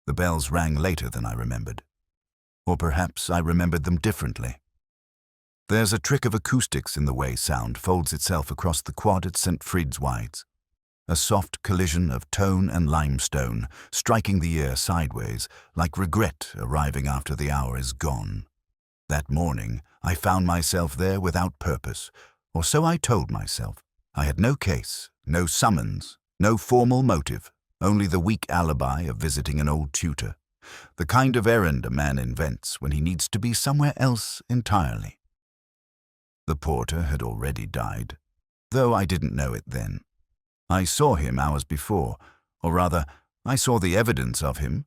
The bells rang later than I remembered. Or perhaps I remembered them differently. There's a trick of acoustics in the way sound folds itself across the quad at St. Fried's. A soft collision of tone and limestone, striking the ear sideways, like regret arriving after the hour is gone. That morning, I found myself there without purpose, or so I told myself. I had no case, no summons, no formal motive, only the weak alibi of visiting an old tutor, the kind of errand a man invents when he needs to be somewhere else entirely. The porter had already died, though I didn't know it then. I saw him hours before, or rather, I saw the evidence of him,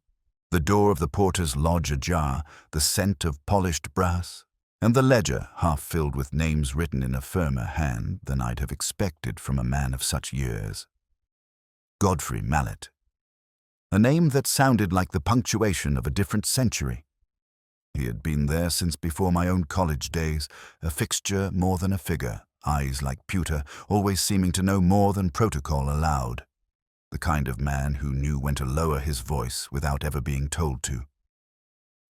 the door of the porter's lodge ajar, the scent of polished brass, and the ledger half filled with names written in a firmer hand than I'd have expected from a man of such years. Godfrey Mallet. A name that sounded like the punctuation of a different century. He had been there since before my own college days, a fixture more than a figure, eyes like pewter, always seeming to know more than protocol allowed. The kind of man who knew when to lower his voice without ever being told to.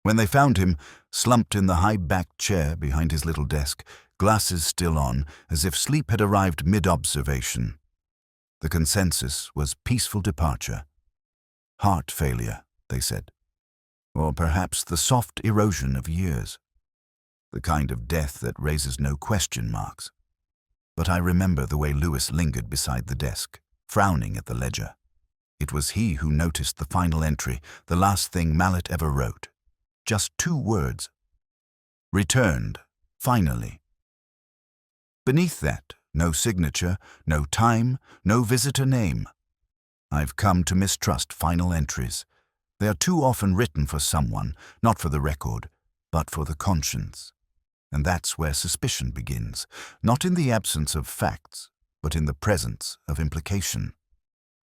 When they found him, slumped in the high-backed chair behind his little desk, glasses still on, as if sleep had arrived mid-observation, the consensus was peaceful departure. Heart failure, they said. Or perhaps the soft erosion of years. The kind of death that raises no question marks. But I remember the way Lewis lingered beside the desk, frowning at the ledger. It was he who noticed the final entry, the last thing Mallet ever wrote. Just 2 words. Returned, finally. Beneath that, no signature, no time, no visitor name. I've come to mistrust final entries. They are too often written for someone, not for the record, but for the conscience. And that's where suspicion begins, not in the absence of facts, but in the presence of implication.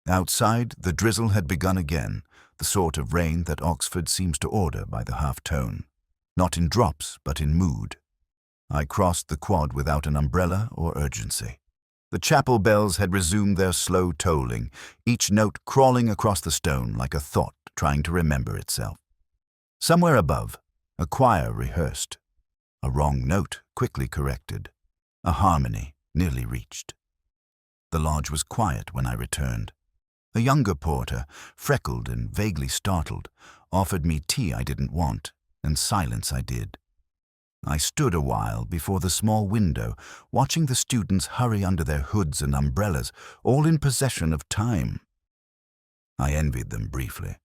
Outside, the drizzle had begun again, the sort of rain that Oxford seems to order by the half-tone, not in drops, but in mood. I crossed the quad without an umbrella or urgency. The chapel bells had resumed their slow tolling, each note crawling across the stone like a thought trying to remember itself. Somewhere above, a choir rehearsed. A wrong note quickly corrected. A harmony nearly reached. The lodge was quiet when I returned. A younger porter, freckled and vaguely startled, offered me tea I didn't want, and silence I did. I stood a while before the small window, watching the students hurry under their hoods and umbrellas, all in possession of time. I envied them briefly.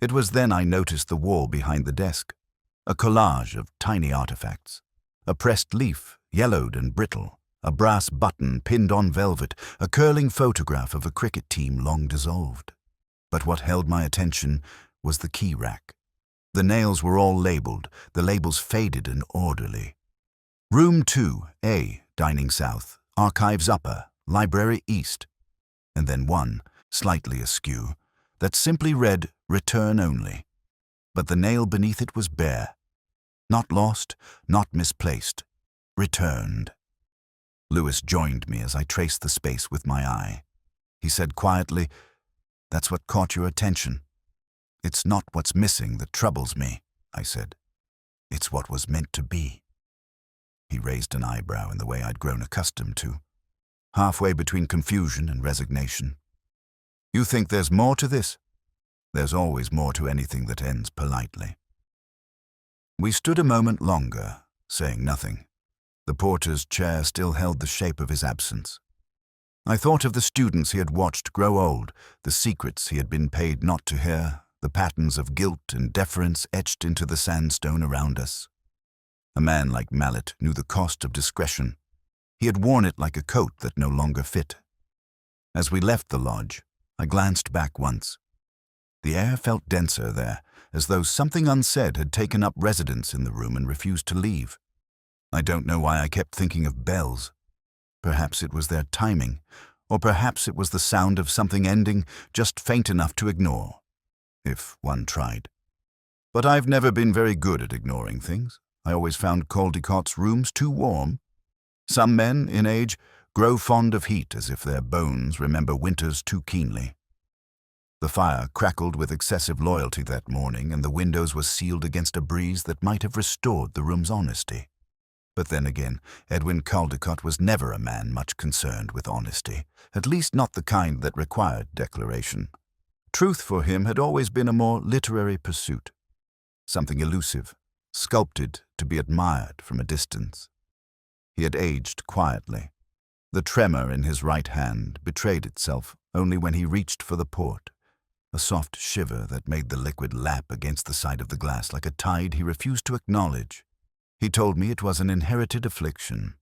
It was then I noticed the wall behind the desk, a collage of tiny artifacts, a pressed leaf, yellowed and brittle, a brass button pinned on velvet, a curling photograph of a cricket team long dissolved. But what held my attention was the key rack. The nails were all labeled, the labels faded and orderly. Room 2, A, dining south, archives upper, library east. And then one, slightly askew, that simply read, return only. But the nail beneath it was bare. Not lost, not misplaced. Returned. Lewis joined me as I traced the space with my eye. He said quietly, "That's what caught your attention." "It's not what's missing that troubles me," I said. "It's what was meant to be." He raised an eyebrow in the way I'd grown accustomed to, halfway between confusion and resignation. "You think there's more to this?" "There's always more to anything that ends politely." We stood a moment longer, saying nothing. The porter's chair still held the shape of his absence. I thought of the students he had watched grow old, the secrets he had been paid not to hear, the patterns of guilt and deference etched into the sandstone around us. A man like Mallet knew the cost of discretion. He had worn it like a coat that no longer fit. As we left the lodge, I glanced back once. The air felt denser there, as though something unsaid had taken up residence in the room and refused to leave. I don't know why I kept thinking of bells. Perhaps it was their timing, or perhaps it was the sound of something ending just faint enough to ignore, if one tried. But I've never been very good at ignoring things. I always found Caldecott's rooms too warm. Some men, in age, grow fond of heat as if their bones remember winters too keenly. The fire crackled with excessive loyalty that morning, and the windows were sealed against a breeze that might have restored the room's honesty. But then again, Edwin Caldecott was never a man much concerned with honesty, at least not the kind that required declaration. Truth for him had always been a more literary pursuit, something elusive, sculpted to be admired from a distance. He had aged quietly. The tremor in his right hand betrayed itself only when he reached for the port, a soft shiver that made the liquid lap against the side of the glass like a tide he refused to acknowledge. He told me it was an inherited affliction.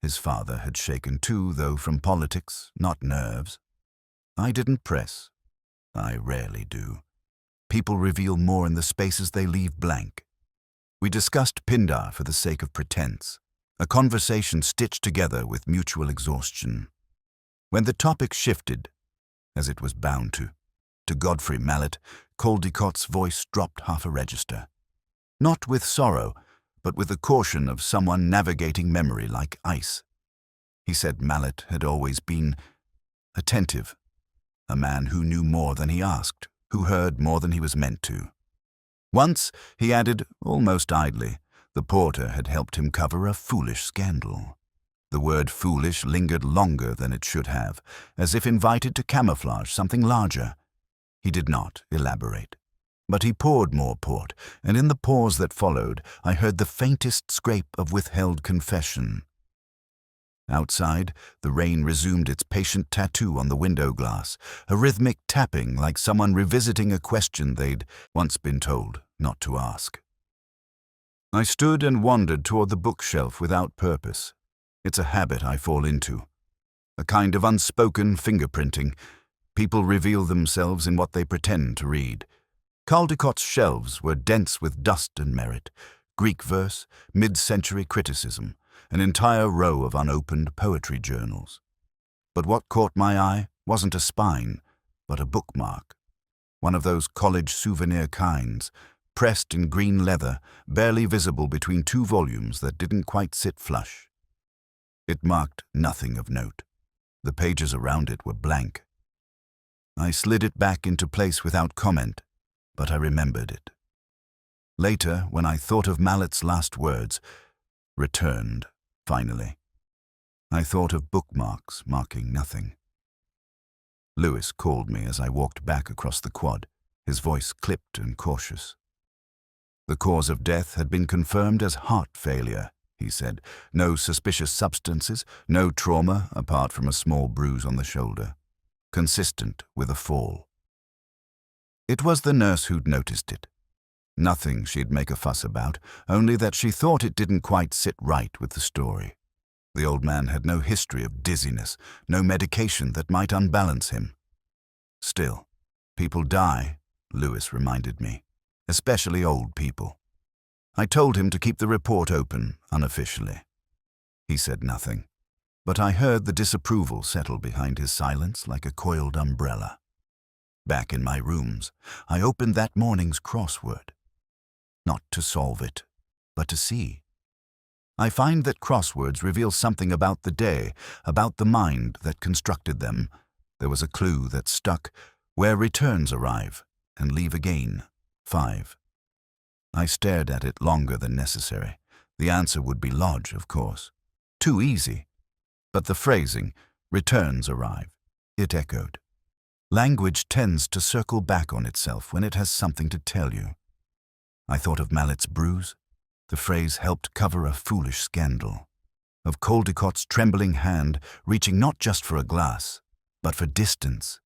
His father had shaken too, though from politics, not nerves. I didn't press. I rarely do. People reveal more in the spaces they leave blank. We discussed Pindar for the sake of pretense, a conversation stitched together with mutual exhaustion. When the topic shifted, as it was bound to Godfrey Mallet, Caldecott's voice dropped half a register. Not with sorrow, but with the caution of someone navigating memory like ice. He said Mallet had always been attentive, a man who knew more than he asked, who heard more than he was meant to. Once, he added, almost idly, the porter had helped him cover a foolish scandal. The word foolish lingered longer than it should have, as if invited to camouflage something larger. He did not elaborate. But he poured more port, and in the pause that followed, I heard the faintest scrape of withheld confession. Outside, the rain resumed its patient tattoo on the window glass, a rhythmic tapping like someone revisiting a question they'd once been told not to ask. I stood and wandered toward the bookshelf without purpose. It's a habit I fall into, a kind of unspoken fingerprinting. People reveal themselves in what they pretend to read. Caldecott's shelves were dense with dust and merit, Greek verse, mid-century criticism, an entire row of unopened poetry journals. But what caught my eye wasn't a spine, but a bookmark, one of those college souvenir kinds, pressed in green leather, barely visible between two volumes that didn't quite sit flush. It marked nothing of note. The pages around it were blank. I slid it back into place without comment, but I remembered it. Later, when I thought of Mallet's last words, returned, finally, I thought of bookmarks marking nothing. Lewis called me as I walked back across the quad, his voice clipped and cautious. The cause of death had been confirmed as heart failure, he said. No suspicious substances, no trauma apart from a small bruise on the shoulder. Consistent with a fall. It was the nurse who'd noticed it. Nothing she'd make a fuss about, only that she thought it didn't quite sit right with the story. The old man had no history of dizziness, no medication that might unbalance him. Still, people die, Lewis reminded me, especially old people. I told him to keep the report open, unofficially. He said nothing, but I heard the disapproval settle behind his silence like a coiled umbrella. Back in my rooms, I opened that morning's crossword. Not to solve it, but to see. I find that crosswords reveal something about the day, about the mind that constructed them. There was a clue that stuck, where returns arrive and leave again. 5. I stared at it longer than necessary. The answer would be lodge, of course. Too easy. But the phrasing, returns arrive, it echoed. Language tends to circle back on itself when it has something to tell you. I thought of Mallet's bruise. The phrase helped cover a foolish scandal. Of Caldecott's trembling hand reaching not just for a glass, but for distance.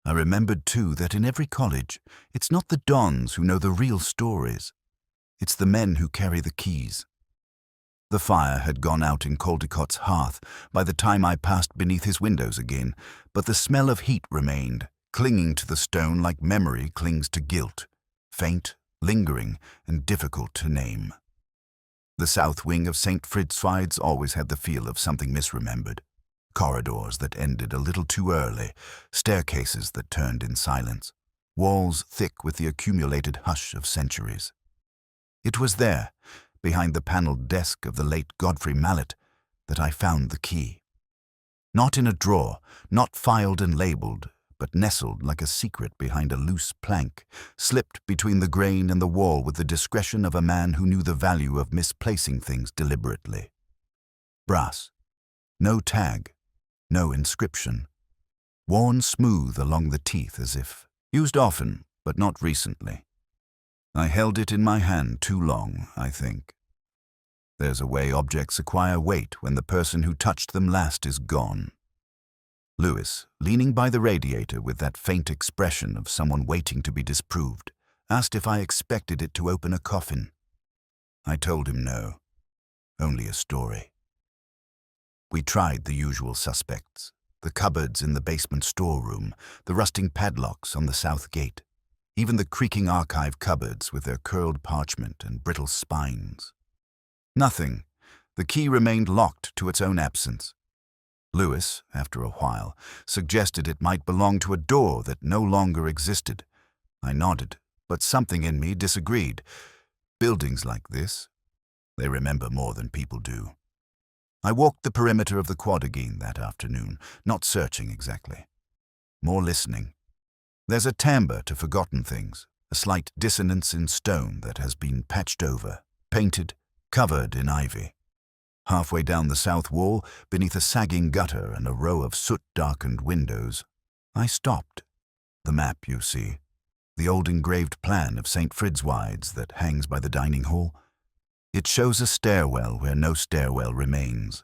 I remembered, too, that in every college, it's not the dons who know the real stories. It's the men who carry the keys. The fire had gone out in Caldecott's hearth by the time I passed beneath his windows again, but the smell of heat remained, clinging to the stone like memory clings to guilt, faint, lingering, and difficult to name. The south wing of St. Fritzfides always had the feel of something misremembered. Corridors that ended a little too early, staircases that turned in silence, walls thick with the accumulated hush of centuries. It was there, behind the paneled desk of the late Godfrey Mallet, that I found the key. Not in a drawer, not filed and labeled, but nestled like a secret behind a loose plank, slipped between the grain and the wall with the discretion of a man who knew the value of misplacing things deliberately. Brass. No tag. No inscription. Worn smooth along the teeth as if used often, but not recently. I held it in my hand too long, I think. There's a way objects acquire weight when the person who touched them last is gone. Lewis, leaning by the radiator with that faint expression of someone waiting to be disproved, asked if I expected it to open a coffin. I told him no. Only a story. We tried the usual suspects, the cupboards in the basement storeroom, the rusting padlocks on the south gate, even the creaking archive cupboards with their curled parchment and brittle spines. Nothing. The key remained locked to its own absence. Lewis, after a while, suggested it might belong to a door that no longer existed. I nodded, but something in me disagreed. Buildings like this, they remember more than people do. I walked the perimeter of the quad again that afternoon, not searching exactly. More listening. There's a timbre to forgotten things, a slight dissonance in stone that has been patched over, painted, covered in ivy. Halfway down the south wall, beneath a sagging gutter and a row of soot-darkened windows, I stopped. The map, you see, the old engraved plan of St. Fridswide's that hangs by the dining hall. It shows a stairwell where no stairwell remains.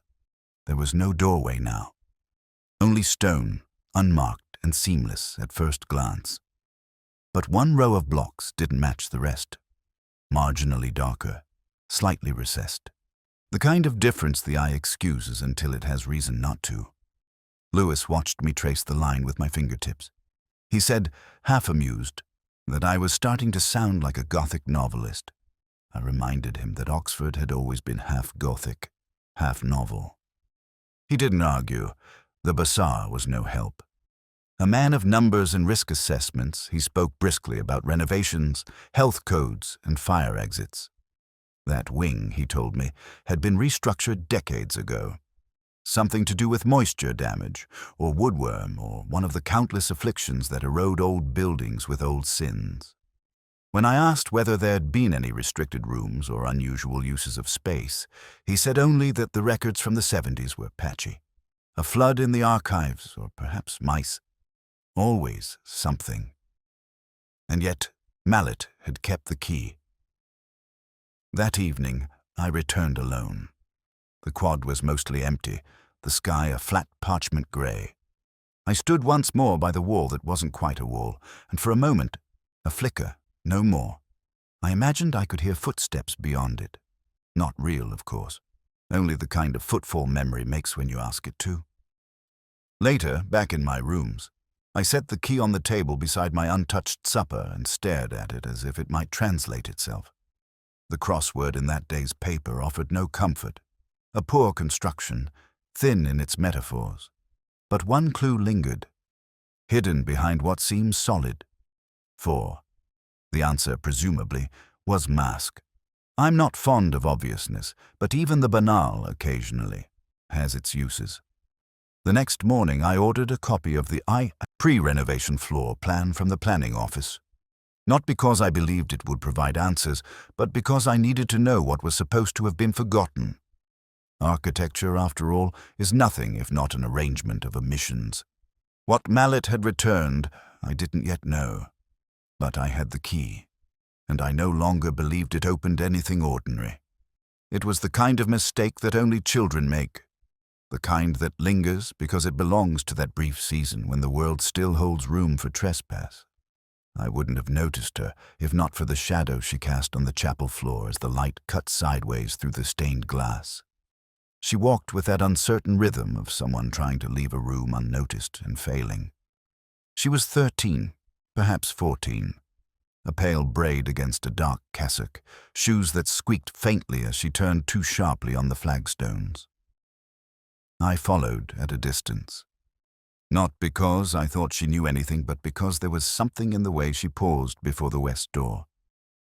There was no doorway now. Only stone, unmarked and seamless at first glance. But one row of blocks didn't match the rest. Marginally darker, slightly recessed. The kind of difference the eye excuses until it has reason not to. Lewis watched me trace the line with my fingertips. He said, half amused, that I was starting to sound like a Gothic novelist. I reminded him that Oxford had always been half Gothic, half novel. He didn't argue. The bazaar was no help. A man of numbers and risk assessments, he spoke briskly about renovations, health codes, and fire exits. That wing, he told me, had been restructured decades ago. Something to do with moisture damage, or woodworm, or one of the countless afflictions that erode old buildings with old sins. When I asked whether there'd been any restricted rooms or unusual uses of space, he said only that the records from the 70s were patchy. A flood in the archives, or perhaps mice. Always something. And yet, Mallet had kept the key. That evening, I returned alone. The quad was mostly empty, the sky a flat parchment grey. I stood once more by the wall that wasn't quite a wall, and for a moment, a flicker, no more. I imagined I could hear footsteps beyond it. Not real, of course. Only the kind of footfall memory makes when you ask it to. Later, back in my rooms, I set the key on the table beside my untouched supper and stared at it as if it might translate itself. The crossword in that day's paper offered no comfort. A poor construction, thin in its metaphors. But one clue lingered, hidden behind what seems solid. 4. The answer, presumably, was mask. I'm not fond of obviousness, but even the banal, occasionally, has its uses. The next morning I ordered a copy of the pre-renovation floor plan from the planning office. Not because I believed it would provide answers, but because I needed to know what was supposed to have been forgotten. Architecture, after all, is nothing if not an arrangement of omissions. What Mallet had returned, I didn't yet know. But I had the key, and I no longer believed it opened anything ordinary. It was the kind of mistake that only children make, the kind that lingers because it belongs to that brief season when the world still holds room for trespass. I wouldn't have noticed her if not for the shadow she cast on the chapel floor as the light cut sideways through the stained glass. She walked with that uncertain rhythm of someone trying to leave a room unnoticed and failing. She was 13, perhaps 14, a pale braid against a dark cassock, shoes that squeaked faintly as she turned too sharply on the flagstones. I followed at a distance. Not because I thought she knew anything, but because there was something in the way she paused before the west door,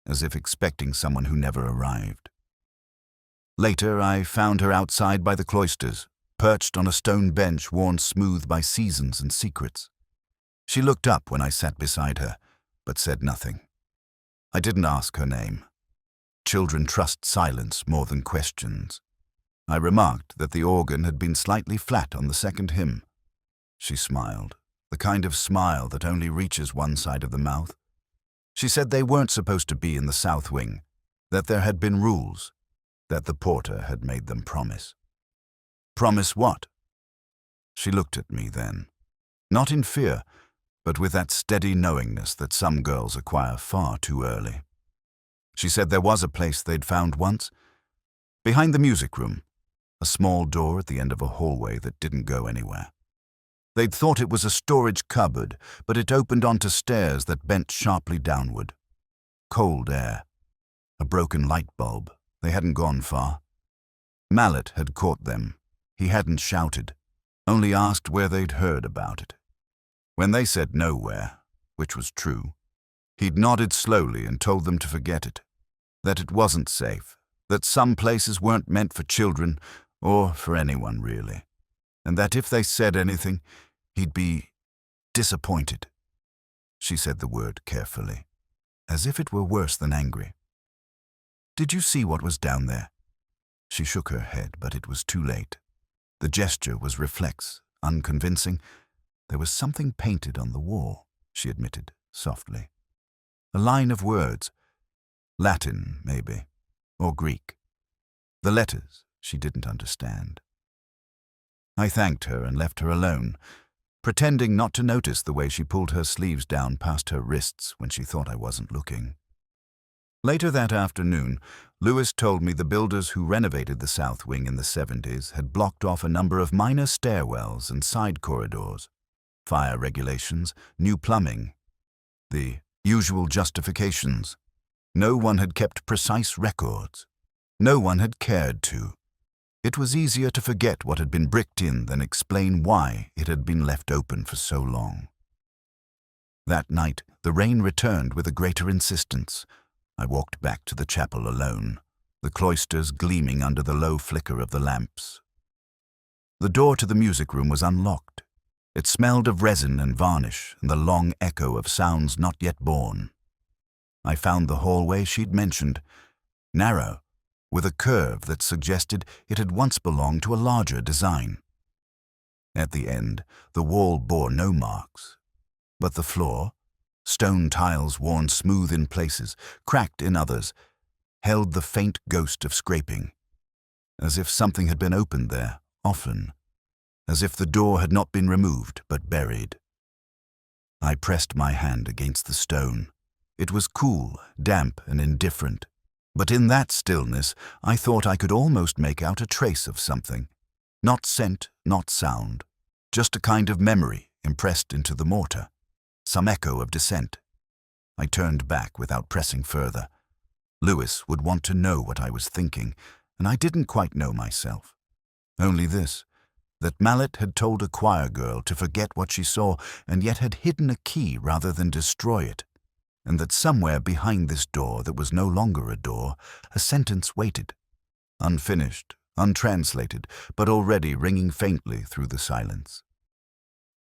as if expecting someone who never arrived. Later, I found her outside by the cloisters, perched on a stone bench worn smooth by seasons and secrets. She looked up when I sat beside her, but said nothing. I didn't ask her name. Children trust silence more than questions. I remarked that the organ had been slightly flat on the second hymn. She smiled, the kind of smile that only reaches one side of the mouth. She said they weren't supposed to be in the south wing, that there had been rules, that the porter had made them promise. Promise what? She looked at me then, not in fear, but with that steady knowingness that some girls acquire far too early. She said there was a place they'd found once, behind the music room, a small door at the end of a hallway that didn't go anywhere. They'd thought it was a storage cupboard, but it opened onto stairs that bent sharply downward. Cold air, a broken light bulb. They hadn't gone far. Mallet had caught them. He hadn't shouted, only asked where they'd heard about it. When they said nowhere, which was true, he'd nodded slowly and told them to forget it, that it wasn't safe, that some places weren't meant for children or for anyone really, and that if they said anything, he'd be disappointed. She said the word carefully, as if it were worse than angry. Did you see what was down there? She shook her head, but it was too late. The gesture was reflex, unconvincing. There was something painted on the wall, she admitted, softly. A line of words. Latin, maybe, or Greek. The letters she didn't understand. I thanked her and left her alone, pretending not to notice the way she pulled her sleeves down past her wrists when she thought I wasn't looking. Later that afternoon, Lewis told me the builders who renovated the south wing in the 70s had blocked off a number of minor stairwells and side corridors, fire regulations, new plumbing, the usual justifications. No one had kept precise records. No one had cared to. It was easier to forget what had been bricked in than explain why it had been left open for so long. That night, the rain returned with a greater insistence. I walked back to the chapel alone, the cloisters gleaming under the low flicker of the lamps. The door to the music room was unlocked. It smelled of resin and varnish and the long echo of sounds not yet born. I found the hallway she'd mentioned, narrow, with a curve that suggested it had once belonged to a larger design. At the end, the wall bore no marks, but the floor, stone tiles worn smooth in places, cracked in others, held the faint ghost of scraping, as if something had been opened there, often, as if the door had not been removed but buried. I pressed my hand against the stone. It was cool, damp, and indifferent, but in that stillness I thought I could almost make out a trace of something. Not scent, not sound, just a kind of memory impressed into the mortar, some echo of descent. I turned back without pressing further. Lewis would want to know what I was thinking, and I didn't quite know myself. Only this, that Mallet had told a choir girl to forget what she saw and yet had hidden a key rather than destroy it, and that somewhere behind this door that was no longer a door, a sentence waited, unfinished, untranslated, but already ringing faintly through the silence.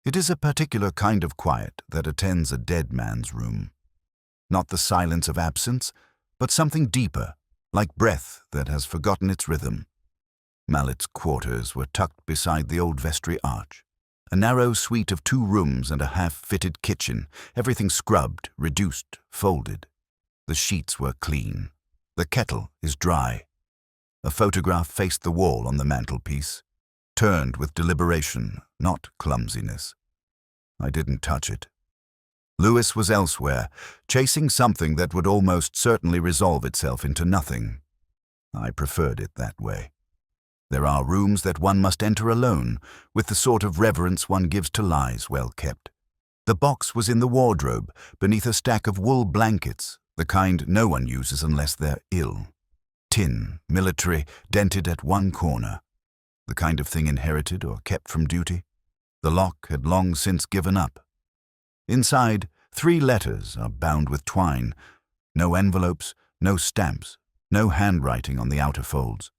It is a particular kind of quiet that attends a dead man's room. Not the silence of absence, but something deeper, like breath that has forgotten its rhythm. Mallet's quarters were tucked beside the old vestry arch, a narrow suite of 2 rooms and a half-fitted kitchen, everything scrubbed, reduced, folded. The sheets were clean. The kettle is dry. A photograph faced the wall on the mantelpiece, turned with deliberation, not clumsiness. I didn't touch it. Lewis was elsewhere, chasing something that would almost certainly resolve itself into nothing. I preferred it that way. There are rooms that one must enter alone, with the sort of reverence one gives to lies well kept. The box was in the wardrobe, beneath a stack of wool blankets, the kind no one uses unless they're ill. Tin, military, dented at one corner. The kind of thing inherited or kept from duty. The lock had long since given up. Inside, 3 letters are bound with twine. No envelopes, no stamps, no handwriting on the outer folds.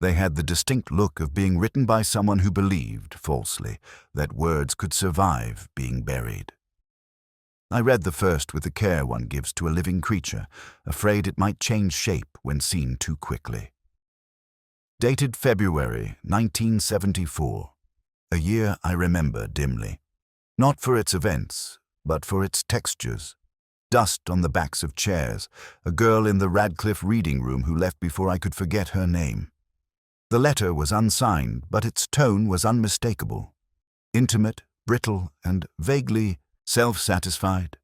They had the distinct look of being written by someone who believed, falsely, that words could survive being buried. I read the first with the care one gives to a living creature, afraid it might change shape when seen too quickly. Dated February 1974, a year I remember dimly, not for its events, but for its textures. Dust on the backs of chairs, a girl in the Radcliffe reading room who left before I could forget her name. The letter was unsigned, but its tone was unmistakable. Intimate, brittle, and vaguely self-satisfied.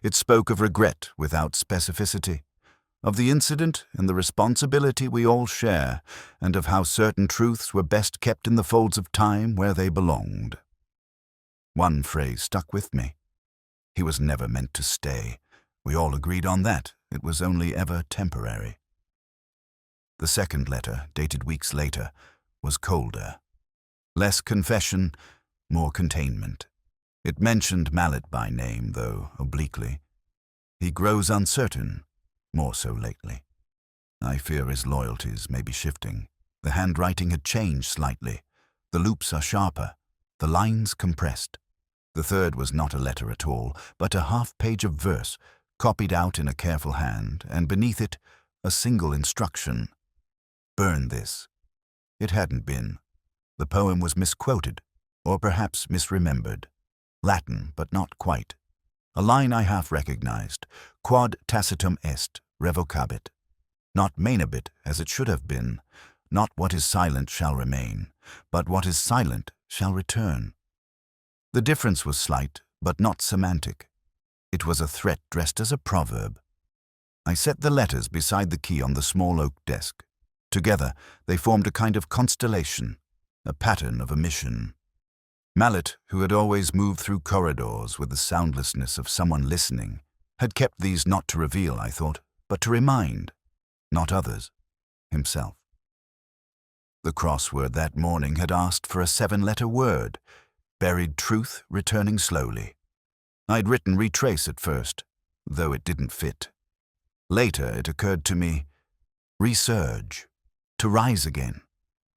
It spoke of regret without specificity, of the incident and the responsibility we all share, and of how certain truths were best kept in the folds of time where they belonged. One phrase stuck with me. He was never meant to stay. We all agreed on that. It was only ever temporary. The second letter, dated weeks later, was colder. Less confession, more containment. It mentioned Mallet by name, though obliquely. He grows uncertain, more so lately. I fear his loyalties may be shifting. The handwriting had changed slightly. The loops are sharper, the lines compressed. The third was not a letter at all, but a half-page of verse, copied out in a careful hand, and beneath it, a single instruction. Burn this. It hadn't been. The poem was misquoted, or perhaps misremembered. Latin, but not quite. A line I half recognized, quod tacitum est, revocabit. Not maenabit, as it should have been. Not what is silent shall remain, but what is silent shall return. The difference was slight, but not semantic. It was a threat dressed as a proverb. I set the letters beside the key on the small oak desk. Together, they formed a kind of constellation, a pattern of a mission. Mallet, who had always moved through corridors with the soundlessness of someone listening, had kept these not to reveal, I thought, but to remind, not others, himself. The crossword that morning had asked for a 7-letter word, buried truth returning slowly. I'd written retrace at first, though it didn't fit. Later it occurred to me, resurge, to rise again,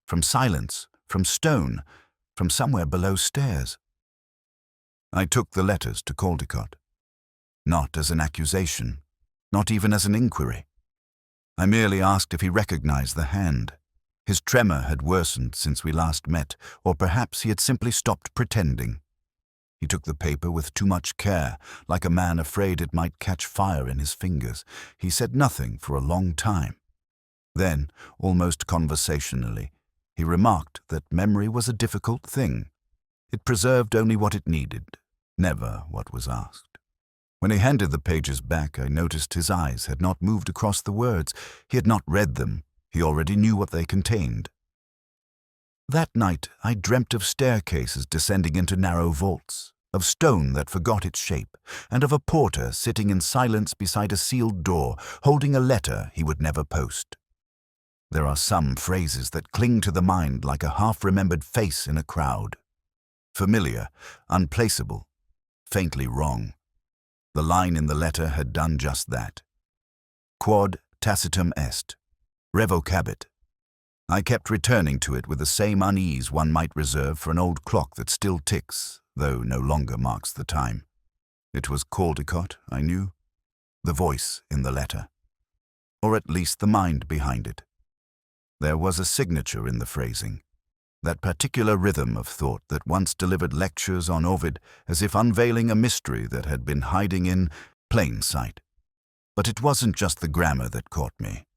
from silence, from stone, from somewhere below stairs. I took the letters to Caldecott, not as an accusation, not even as an inquiry. I merely asked if he recognized the hand. His tremor had worsened since we last met, or perhaps he had simply stopped pretending. He took the paper with too much care, like a man afraid it might catch fire in his fingers. He said nothing for a long time. Then, almost conversationally, he remarked that memory was a difficult thing. It preserved only what it needed, never what was asked. When he handed the pages back, I noticed his eyes had not moved across the words. He had not read them. He already knew what they contained. That night, I dreamt of staircases descending into narrow vaults, of stone that forgot its shape, and of a porter sitting in silence beside a sealed door, holding a letter he would never post. There are some phrases that cling to the mind like a half-remembered face in a crowd. Familiar, unplaceable, faintly wrong. The line in the letter had done just that. Quod tacitum est, revocabit. I kept returning to it with the same unease one might reserve for an old clock that still ticks, though no longer marks the time. It was Caldecott, I knew. The voice in the letter. Or at least the mind behind it. There was a signature in the phrasing, that particular rhythm of thought that once delivered lectures on Ovid as if unveiling a mystery that had been hiding in plain sight. But it wasn't just the grammar that caught me.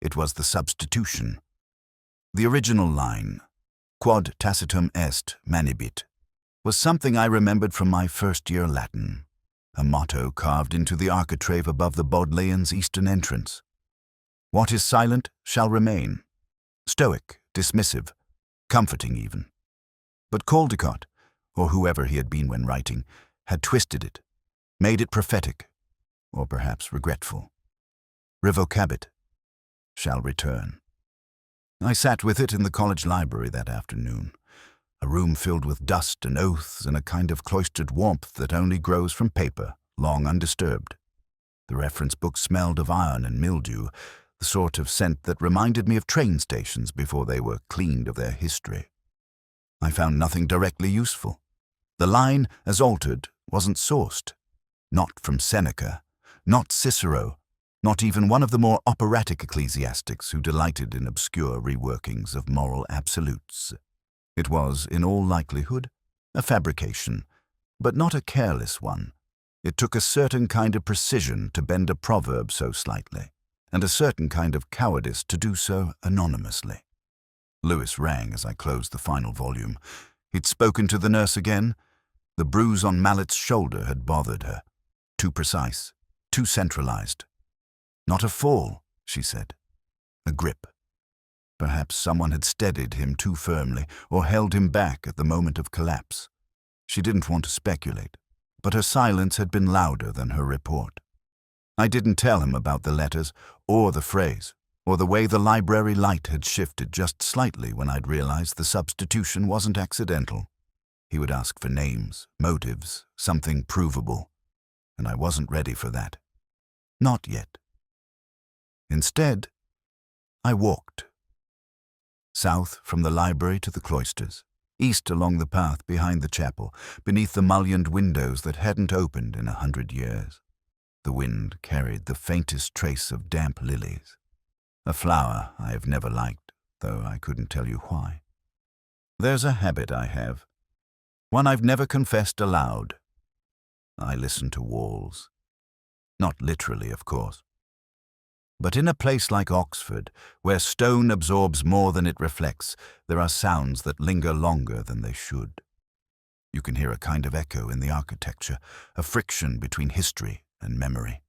It was the substitution. The original line, quod tacitum est manibit, was something I remembered from my first-year Latin, a motto carved into the architrave above the Bodleian's eastern entrance. What is silent shall remain. Stoic, dismissive, comforting even. But Caldecott, or whoever he had been when writing, had twisted it, made it prophetic, or perhaps regretful. Revocabit, shall return. I sat with it in the college library that afternoon, a room filled with dust and oaths and a kind of cloistered warmth that only grows from paper, long undisturbed. The reference book smelled of iron and mildew, the sort of scent that reminded me of train stations before they were cleaned of their history. I found nothing directly useful. The line, as altered, wasn't sourced. Not from Seneca, not Cicero, not even one of the more operatic ecclesiastics who delighted in obscure reworkings of moral absolutes. It was, in all likelihood, a fabrication, but not a careless one. It took a certain kind of precision to bend a proverb so slightly, and a certain kind of cowardice to do so anonymously. Lewis rang as I closed the final volume. He'd spoken to the nurse again. The bruise on Mallet's shoulder had bothered her. Too precise, too centralized. Not a fall, she said. A grip. Perhaps someone had steadied him too firmly or held him back at the moment of collapse. She didn't want to speculate, but her silence had been louder than her report. I didn't tell him about the letters or the phrase, or the way the library light had shifted just slightly when I'd realized the substitution wasn't accidental. He would ask for names, motives, something provable, and I wasn't ready for that. Not yet. Instead, I walked. South from the library to the cloisters, east along the path behind the chapel, beneath the mullioned windows that hadn't opened in 100 years. The wind carried the faintest trace of damp lilies, a flower I have never liked, though I couldn't tell you why. There's a habit I have, one I've never confessed aloud. I listen to walls. Not literally, of course. But in a place like Oxford, where stone absorbs more than it reflects, there are sounds that linger longer than they should. You can hear a kind of echo in the architecture, a friction between history and memory.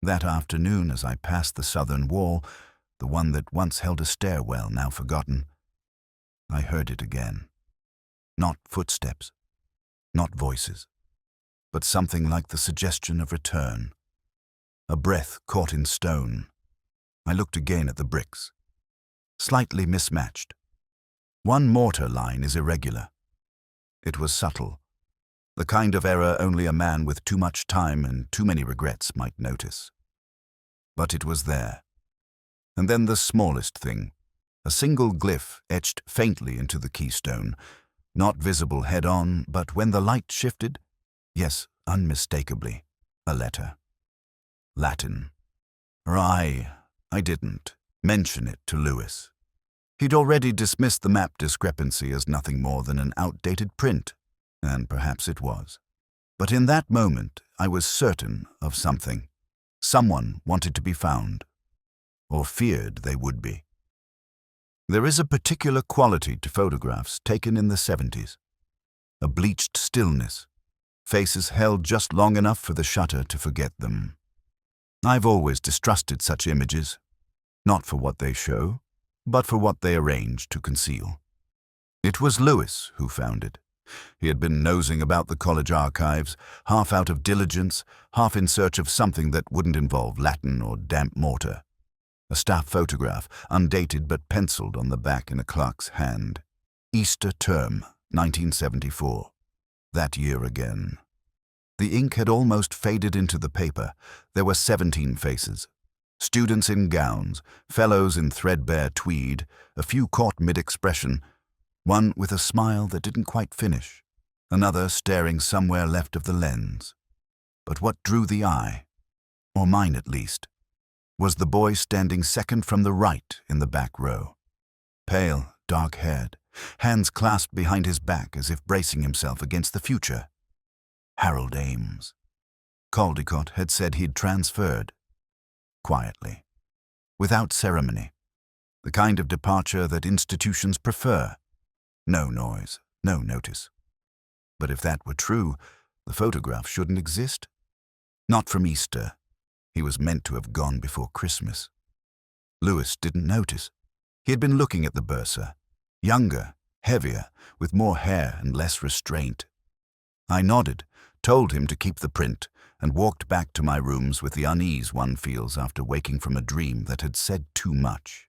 That afternoon, as I passed the southern wall, the one that once held a stairwell, now forgotten, I heard it again. Not footsteps, not voices, but something like the suggestion of return. A breath caught in stone. I looked again at the bricks. Slightly mismatched. One mortar line is irregular. It was subtle, the kind of error only a man with too much time and too many regrets might notice. But it was there. And then the smallest thing, a single glyph etched faintly into the keystone, not visible head-on, but when the light shifted, yes, unmistakably, a letter. Latin. I didn't mention it to Lewis. He'd already dismissed the map discrepancy as nothing more than an outdated print, and perhaps it was. But in that moment, I was certain of something. Someone wanted to be found, or feared they would be. There is a particular quality to photographs taken in the 70s. A bleached stillness, faces held just long enough for the shutter to forget them. I've always distrusted such images, not for what they show, but for what they arrange to conceal. It was Lewis who found it. He had been nosing about the college archives, half out of diligence, half in search of something that wouldn't involve Latin or damp mortar. A staff photograph, undated but penciled on the back in a clerk's hand. Easter term, 1974. That year again. The ink had almost faded into the paper. There were 17 faces. Students in gowns, fellows in threadbare tweed, a few caught mid-expression, one with a smile that didn't quite finish, another staring somewhere left of the lens. But what drew the eye, or mine at least, was the boy standing second from the right in the back row. Pale, dark-haired, hands clasped behind his back as if bracing himself against the future. Harold Ames. Caldecott had said he'd transferred. Quietly. Without ceremony. The kind of departure that institutions prefer. No noise, no notice. But if that were true, the photograph shouldn't exist. Not from Easter. He was meant to have gone before Christmas. Lewis didn't notice. He had been looking at the bursar. Younger, heavier, with more hair and less restraint. I nodded, told him to keep the print, and walked back to my rooms with the unease one feels after waking from a dream that had said too much.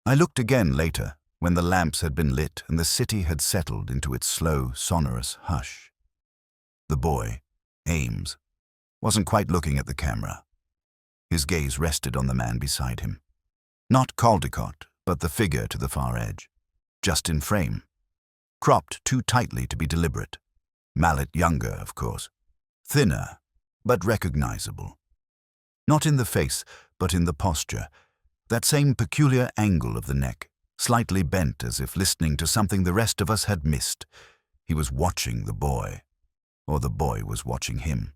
I looked again later, when the lamps had been lit and the city had settled into its slow, sonorous hush. The boy, Ames, wasn't quite looking at the camera. His gaze rested on the man beside him. Not Caldecott, but the figure to the far edge. Just in frame. Cropped too tightly to be deliberate. Mallet younger, of course. Thinner, but recognizable. Not in the face, but in the posture. That same peculiar angle of the neck, slightly bent as if listening to something the rest of us had missed. He was watching the boy, or the boy was watching him.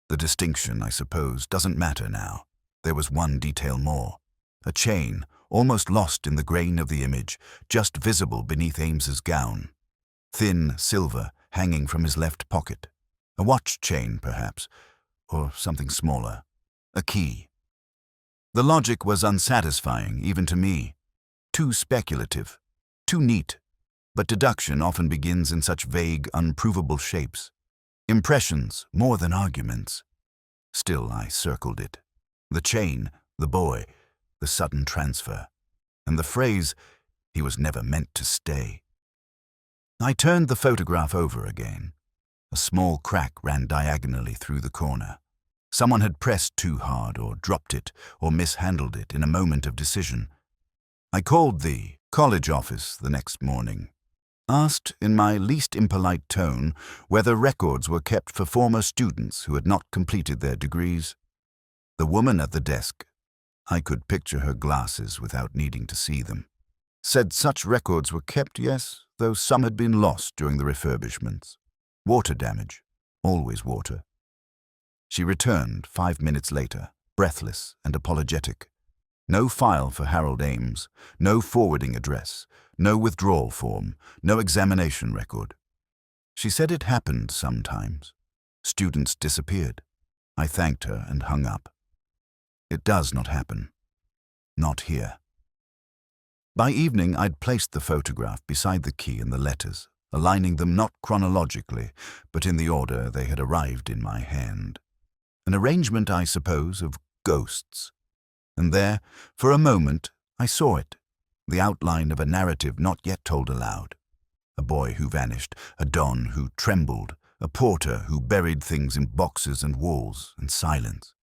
The distinction, I suppose, doesn't matter now. There was one detail more. A chain, almost lost in the grain of the image, just visible beneath Ames's gown. Thin silver, hanging from his left pocket. A watch chain, perhaps, or something smaller. A key. The logic was unsatisfying, even to me. Too speculative, too neat. But deduction often begins in such vague, unprovable shapes. Impressions, more than arguments. Still, I circled it. The chain, the boy, the sudden transfer. And the phrase, he was never meant to stay. I turned the photograph over again. A small crack ran diagonally through the corner. Someone had pressed too hard, or dropped it, or mishandled it in a moment of decision. I called the college office the next morning. Asked, in my least impolite tone, whether records were kept for former students who had not completed their degrees. The woman at the desk, I could picture her glasses without needing to see them, said such records were kept, yes, though some had been lost during the refurbishments. Water damage, always water. She returned 5 minutes later, breathless and apologetic. No file for Harold Ames, no forwarding address, no withdrawal form, no examination record. She said it happened sometimes. Students disappeared. I thanked her and hung up. It does not happen. Not here. By evening, I'd placed the photograph beside the key and the letters, aligning them not chronologically, but in the order they had arrived in my hand. An arrangement, I suppose, of ghosts. And there, for a moment, I saw it, the outline of a narrative not yet told aloud. A boy who vanished, a don who trembled, a porter who buried things in boxes and walls and silence.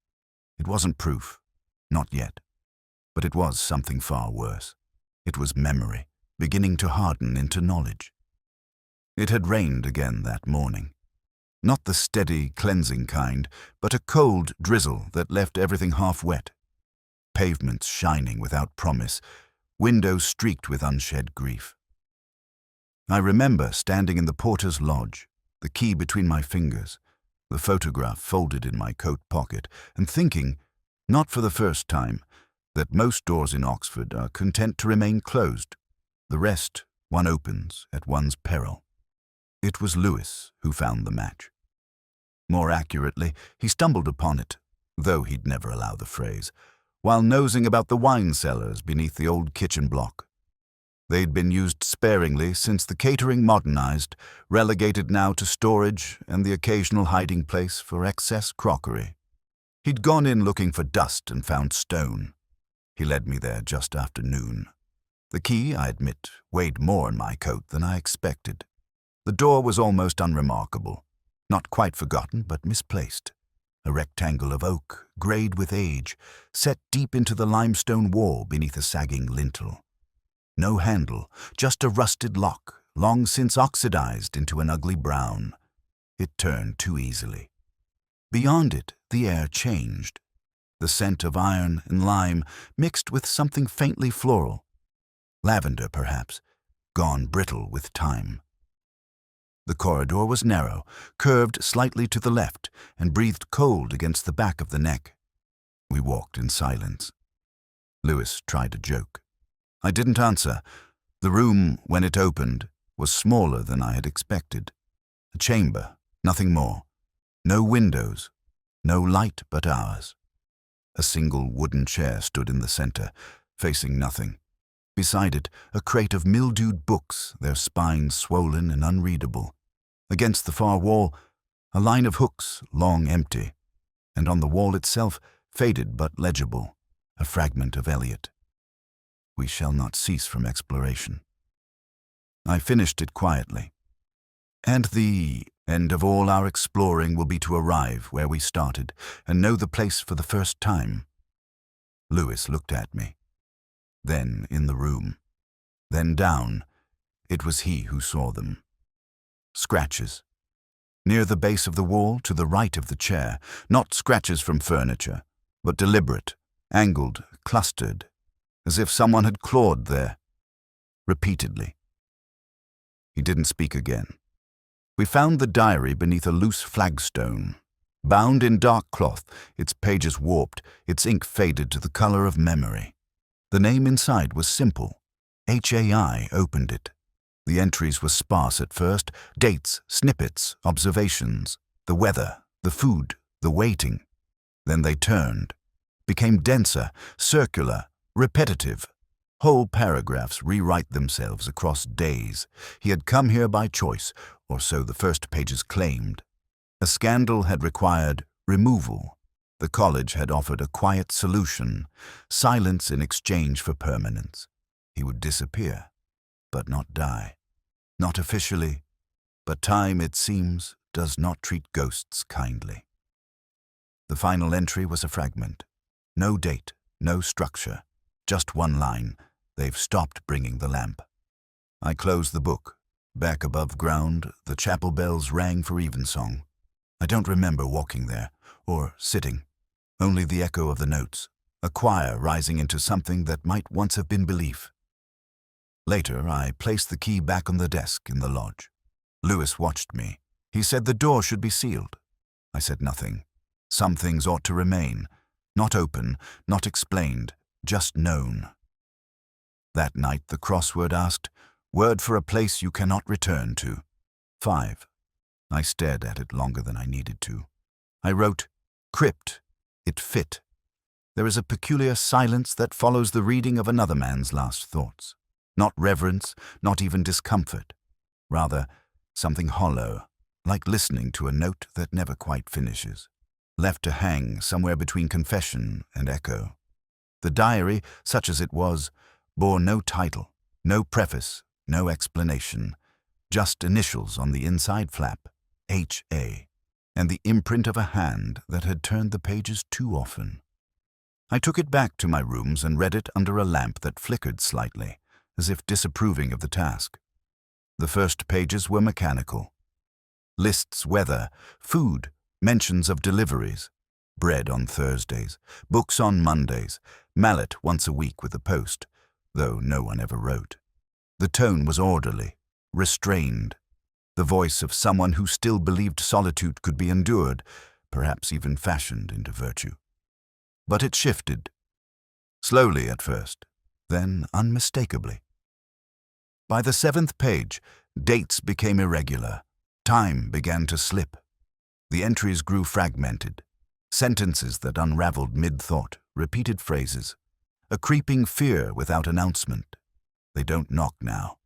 It wasn't proof, not yet, but it was something far worse. It was memory, beginning to harden into knowledge. It had rained again that morning. Not the steady, cleansing kind, but a cold drizzle that left everything half wet. Pavements shining without promise, windows streaked with unshed grief. I remember standing in the porter's lodge, the key between my fingers, the photograph folded in my coat pocket, and thinking, not for the first time, that most doors in Oxford are content to remain closed. The rest one opens at one's peril. It was Lewis who found the match. More accurately, he stumbled upon it, though he'd never allow the phrase, while nosing about the wine cellars beneath the old kitchen block. They'd been used sparingly since the catering modernized, relegated now to storage and the occasional hiding place for excess crockery. He'd gone in looking for dust and found stone. He led me there just after noon. The key, I admit, weighed more in my coat than I expected. The door was almost unremarkable, not quite forgotten but misplaced. A rectangle of oak, greyed with age, set deep into the limestone wall beneath a sagging lintel. No handle, just a rusted lock, long since oxidized into an ugly brown. It turned too easily. Beyond it, the air changed. The scent of iron and lime mixed with something faintly floral. Lavender, perhaps, gone brittle with time. The corridor was narrow, curved slightly to the left, and breathed cold against the back of the neck. We walked in silence. Lewis tried a joke. I didn't answer. The room, when it opened, was smaller than I had expected. A chamber, nothing more. No windows, no light but ours. A single wooden chair stood in the center, facing nothing. Beside it, a crate of mildewed books, their spines swollen and unreadable. Against the far wall, a line of hooks, long empty, and on the wall itself, faded but legible, a fragment of Eliot. We shall not cease from exploration. I finished it quietly. And the end of all our exploring will be to arrive where we started and know the place for the first time. Lewis looked at me. Then in the room. Then down. It was he who saw them. Scratches. near the base of the wall to the right of the chair, not scratches from furniture, but deliberate, angled, clustered, as if someone had clawed there, repeatedly. He didn't speak again. We found the diary beneath a loose flagstone, bound in dark cloth, its pages warped, its ink faded to the color of memory. The name inside was simple. H.A.I. opened it. The entries were sparse at first, dates, snippets, observations, the weather, the food, the waiting. Then they turned, became denser, circular, repetitive. Whole paragraphs rewrite themselves across days. He had come here by choice, or so the first pages claimed. A scandal had required removal. The college had offered a quiet solution, silence in exchange for permanence. He would disappear, but not die. Not officially, but time, it seems, does not treat ghosts kindly. The final entry was a fragment. No date, no structure, just one line. They've stopped bringing the lamp. I closed the book. Back above ground, the chapel bells rang for evensong. I don't remember walking there, or sitting. Only the echo of the notes, a choir rising into something that might once have been belief. Later, I placed the key back on the desk in the lodge. Lewis watched me. He said the door should be sealed. I said nothing. Some things ought to remain, not open, not explained, just known. That night the crossword asked, "Word for a place you cannot return to." 5. I stared at it longer than I needed to. I wrote, "Crypt." It fit. There is a peculiar silence that follows the reading of another man's last thoughts. Not reverence, not even discomfort. Rather, something hollow, like listening to a note that never quite finishes, left to hang somewhere between confession and echo. The diary, such as it was, bore no title, no preface, no explanation, just initials on the inside flap, H.A., and the imprint of a hand that had turned the pages too often. I took it back to my rooms and read it under a lamp that flickered slightly, as if disapproving of the task. The first pages were mechanical. Lists, weather, food, mentions of deliveries, bread on Thursdays, books on Mondays, mallet once a week with the post, though no one ever wrote. The tone was orderly, restrained, the voice of someone who still believed solitude could be endured, perhaps even fashioned into virtue. But it shifted. Slowly at first, then unmistakably. By the 7th page, dates became irregular. Time began to slip. The entries grew fragmented. Sentences that unraveled mid-thought, repeated phrases. A creeping fear without announcement. They don't knock now.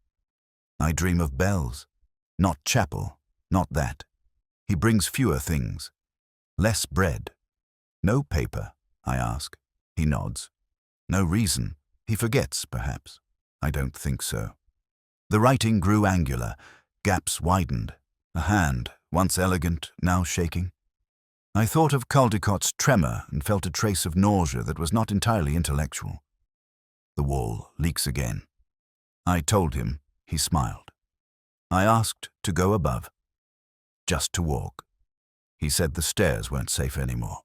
I dream of bells. Not chapel, not that. He brings fewer things. Less bread. No paper, I ask. He nods. No reason. He forgets, perhaps. I don't think so. The writing grew angular, gaps widened, a hand, once elegant, now shaking. I thought of Caldecott's tremor and felt a trace of nausea that was not entirely intellectual. The wall leaks again. I told him. He smiled. I asked to go above, just to walk. He said the stairs weren't safe anymore.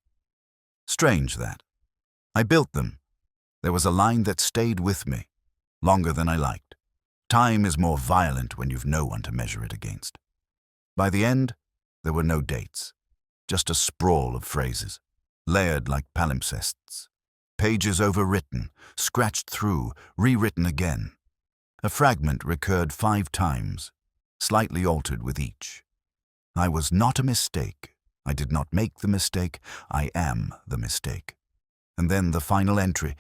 Strange that. I built them. There was a line that stayed with me, longer than I liked. Time is more violent when you've no one to measure it against. By the end, there were no dates, just a sprawl of phrases, layered like palimpsests. Pages overwritten, scratched through, rewritten again. A fragment recurred 5 times, slightly altered with each. I was not a mistake. I did not make the mistake. I am the mistake. And then the final entry.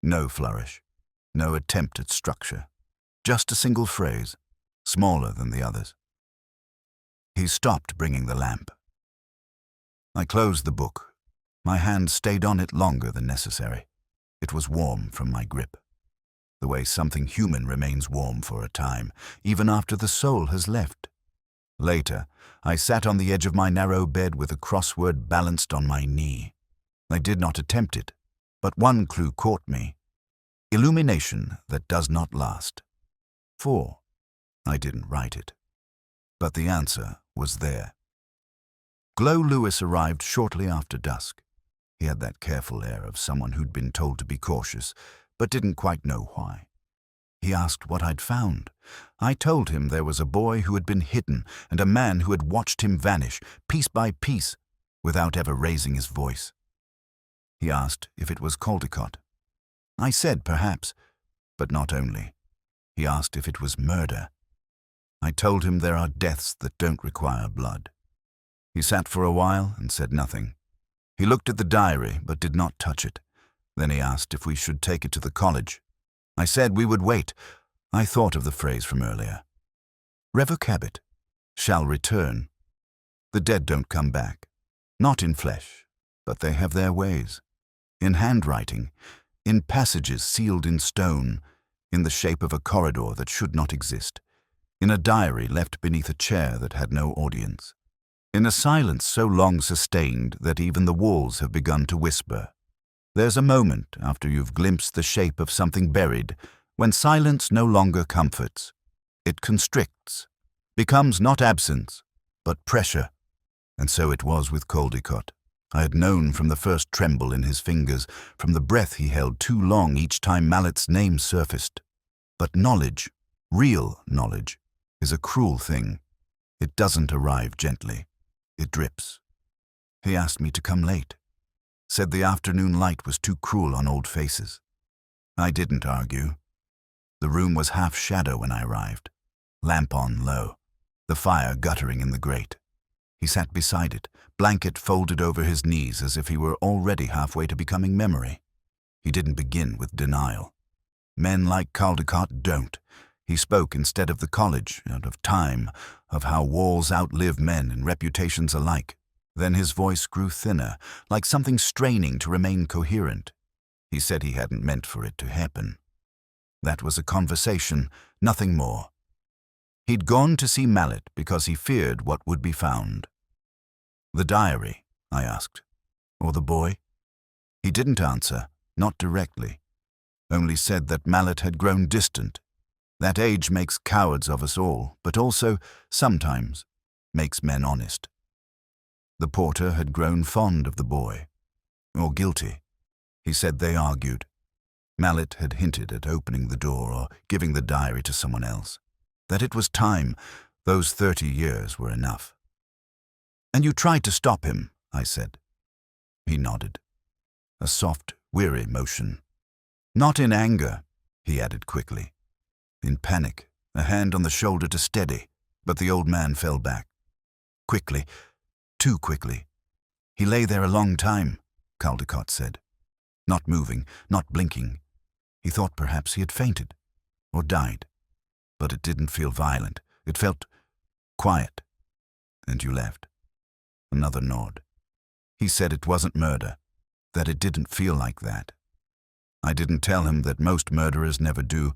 No flourish. No attempt at structure. Just a single phrase, smaller than the others. He stopped bringing the lamp. I closed the book. My hand stayed on it longer than necessary. It was warm from my grip. The way something human remains warm for a time, even after the soul has left. Later, I sat on the edge of my narrow bed with a crossword balanced on my knee. I did not attempt it, but one clue caught me. Illumination that does not last. 4. I didn't write it. But the answer was there. Glow Lewis arrived shortly after dusk. He had that careful air of someone who'd been told to be cautious, but didn't quite know why. He asked what I'd found. I told him there was a boy who had been hidden and a man who had watched him vanish, piece by piece, without ever raising his voice. He asked if it was Caldecott. I said perhaps, but not only. He asked if it was murder. I told him there are deaths that don't require blood. He sat for a while and said nothing. He looked at the diary but did not touch it. Then he asked if we should take it to the college. I said we would wait. I thought of the phrase from earlier. Revocabit, shall return. The dead don't come back. Not in flesh, but they have their ways. In handwriting, in passages sealed in stone, in the shape of a corridor that should not exist, in a diary left beneath a chair that had no audience, in a silence so long sustained that even the walls have begun to whisper. There's a moment after you've glimpsed the shape of something buried when silence no longer comforts. It constricts, becomes not absence, but pressure. And so it was with Caldecott. I had known from the first tremble in his fingers, from the breath he held too long each time Mallet's name surfaced. But knowledge, real knowledge, is a cruel thing. It doesn't arrive gently. It drips. He asked me to come late. Said the afternoon light was too cruel on old faces. I didn't argue. The room was half shadow when I arrived, lamp on low, the fire guttering in the grate. He sat beside it, blanket folded over his knees as if he were already halfway to becoming memory. He didn't begin with denial. Men like Caldecott don't. He spoke instead of the college, out of time, of how walls outlive men and reputations alike. Then his voice grew thinner, like something straining to remain coherent. He said he hadn't meant for it to happen. That was a conversation, nothing more. He'd gone to see Mallet because he feared what would be found. The diary, I asked, or the boy? He didn't answer, not directly, only said that Mallet had grown distant. That age makes cowards of us all, but also, sometimes, makes men honest. The porter had grown fond of the boy, or guilty. He said they argued. Mallet had hinted at opening the door or giving the diary to someone else. That it was time, those 30 years were enough. And you tried to stop him, I said. He nodded. A soft, weary motion. Not in anger, he added quickly. In panic, a hand on the shoulder to steady, but the old man fell back. Quickly, too quickly. He lay there a long time, Caldecott said. Not moving, not blinking. He thought perhaps he had fainted, or died. But it didn't feel violent. It felt quiet. And you left. Another nod. He said it wasn't murder, that it didn't feel like that. I didn't tell him that most murderers never do.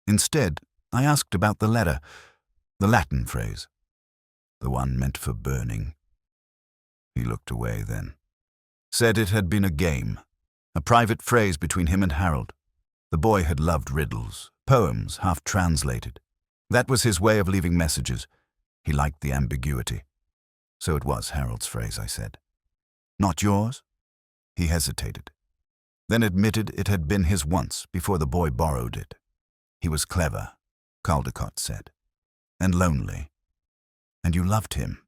Instead, I asked about the letter, the Latin phrase, the one meant for burning. He looked away then. Said it had been a game, a private phrase between him and Harold. The boy had loved riddles, poems half translated. That was his way of leaving messages. He liked the ambiguity. So it was Harold's phrase, I said. Not yours? He hesitated, then admitted it had been his once before the boy borrowed it. He was clever, Caldecott said, and lonely. And you loved him.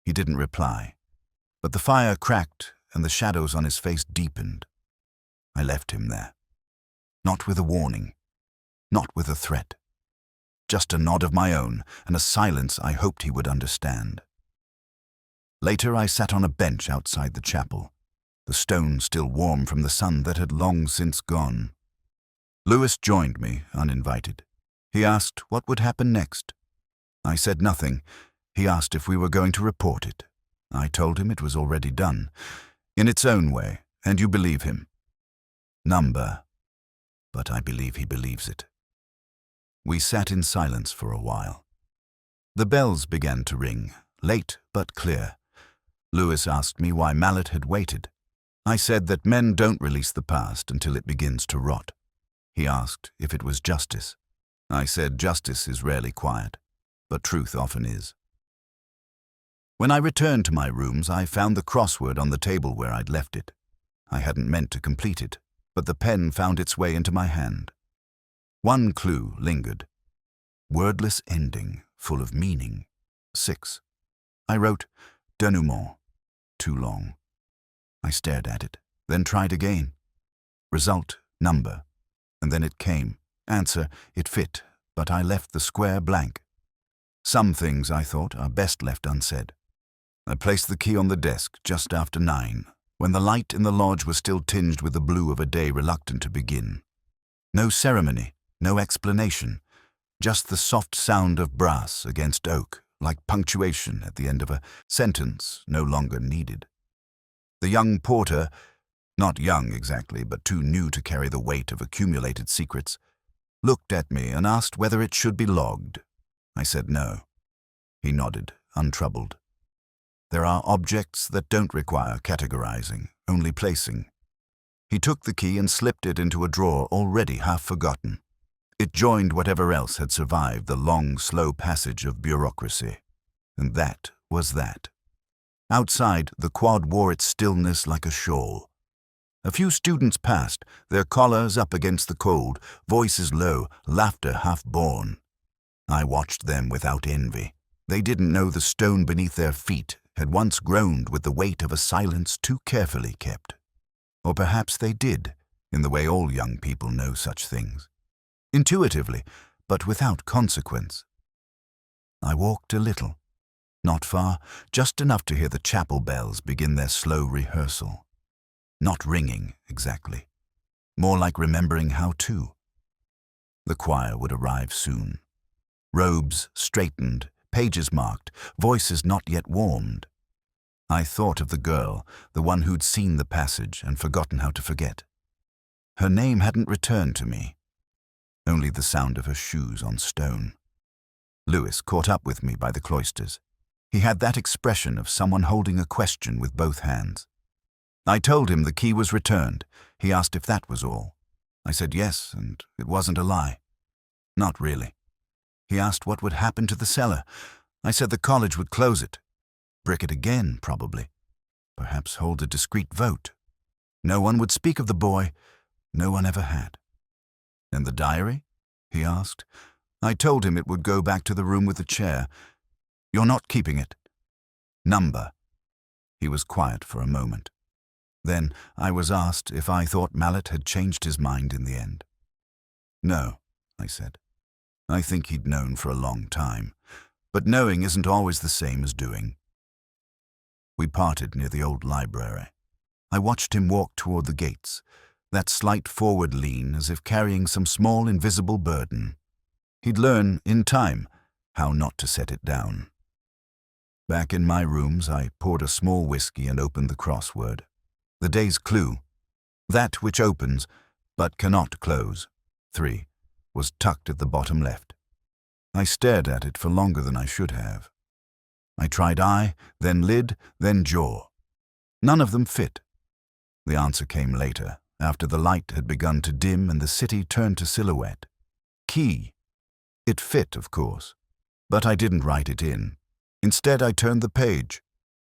He didn't reply, but the fire cracked and the shadows on his face deepened. I left him there. Not with a warning, not with a threat. Just a nod of my own and a silence I hoped he would understand. Later I sat on a bench outside the chapel, the stone still warm from the sun that had long since gone. Lewis joined me, uninvited. He asked what would happen next. I said nothing. He asked if we were going to report it. I told him it was already done, in its own way, and you believe him. Number, but I believe he believes it. We sat in silence for a while. The bells began to ring, late but clear. Lewis asked me why Mallet had waited. I said that men don't release the past until it begins to rot. He asked if it was justice. I said justice is rarely quiet, but truth often is. When I returned to my rooms, I found the crossword on the table where I'd left it. I hadn't meant to complete it, but the pen found its way into my hand. One clue lingered. Wordless ending, full of meaning. 6. I wrote, denouement. Too long. I stared at it, then tried again. Result, number. And then it came. Answer, it fit, but I left the square blank. Some things, I thought, are best left unsaid. I placed the key on the desk just after 9, when the light in the lodge was still tinged with the blue of a day reluctant to begin. No ceremony, no explanation, just the soft sound of brass against oak, like punctuation at the end of a sentence no longer needed. The young porter, not young exactly, but too new to carry the weight of accumulated secrets, looked at me and asked whether it should be logged. I said no. He nodded, untroubled. There are objects that don't require categorizing, only placing. He took the key and slipped it into a drawer already half forgotten. It joined whatever else had survived the long, slow passage of bureaucracy. And that was that. Outside, the quad wore its stillness like a shawl. A few students passed, their collars up against the cold, voices low, laughter half-born. I watched them without envy. They didn't know the stone beneath their feet had once groaned with the weight of a silence too carefully kept. Or perhaps they did, in the way all young people know such things. Intuitively, but without consequence. I walked a little. Not far, just enough to hear the chapel bells begin their slow rehearsal. Not ringing, exactly. More like remembering how to. The choir would arrive soon. Robes straightened, pages marked, voices not yet warmed. I thought of the girl, the one who'd seen the passage and forgotten how to forget. Her name hadn't returned to me. Only the sound of her shoes on stone. Lewis caught up with me by the cloisters. He had that expression of someone holding a question with both hands. I told him the key was returned. He asked if that was all. I said yes, and it wasn't a lie. Not really. He asked what would happen to the cellar. I said the college would close it. Brick it again, probably. Perhaps hold a discreet vote. No one would speak of the boy. No one ever had. And the diary? He asked. I told him it would go back to the room with the chair. You're not keeping it. Number. He was quiet for a moment. Then I was asked if I thought Mallet had changed his mind in the end. No, I said. I think he'd known for a long time. But knowing isn't always the same as doing. We parted near the old library. I watched him walk toward the gates, that slight forward lean as if carrying some small invisible burden. He'd learn, in time, how not to set it down. Back in my rooms, I poured a small whiskey and opened the crossword. The day's clue, that which opens but cannot close, 3, was tucked at the bottom left. I stared at it for longer than I should have. I tried eye, then lid, then jaw. None of them fit. The answer came later, after the light had begun to dim and the city turned to silhouette. Key. It fit, of course, but I didn't write it in. Instead, I turned the page.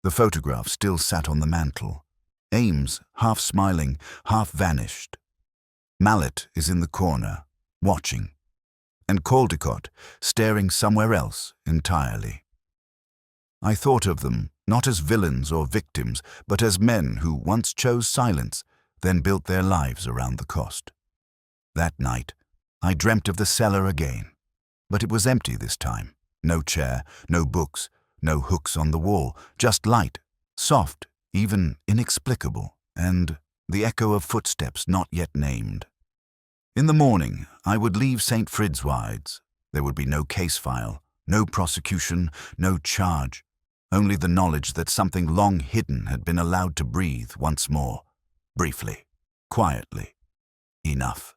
The photograph still sat on the mantel. Ames, half smiling, half vanished. Mallet is in the corner, watching, and Caldecott staring somewhere else entirely. I thought of them not as villains or victims, but as men who once chose silence, then built their lives around the cost. That night, I dreamt of the cellar again, but it was empty this time. No chair, no books, no hooks on the wall, just light, soft, even inexplicable, and the echo of footsteps not yet named. In the morning, I would leave St. Fridswide's. There would be no case file, no prosecution, no charge, only the knowledge that something long hidden had been allowed to breathe once more, briefly, quietly. Enough.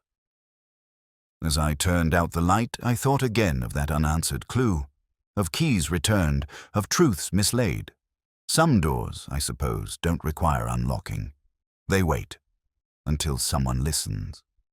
As I turned out the light, I thought again of that unanswered clue, of keys returned, of truths mislaid. Some doors, I suppose, don't require unlocking. They wait until someone listens.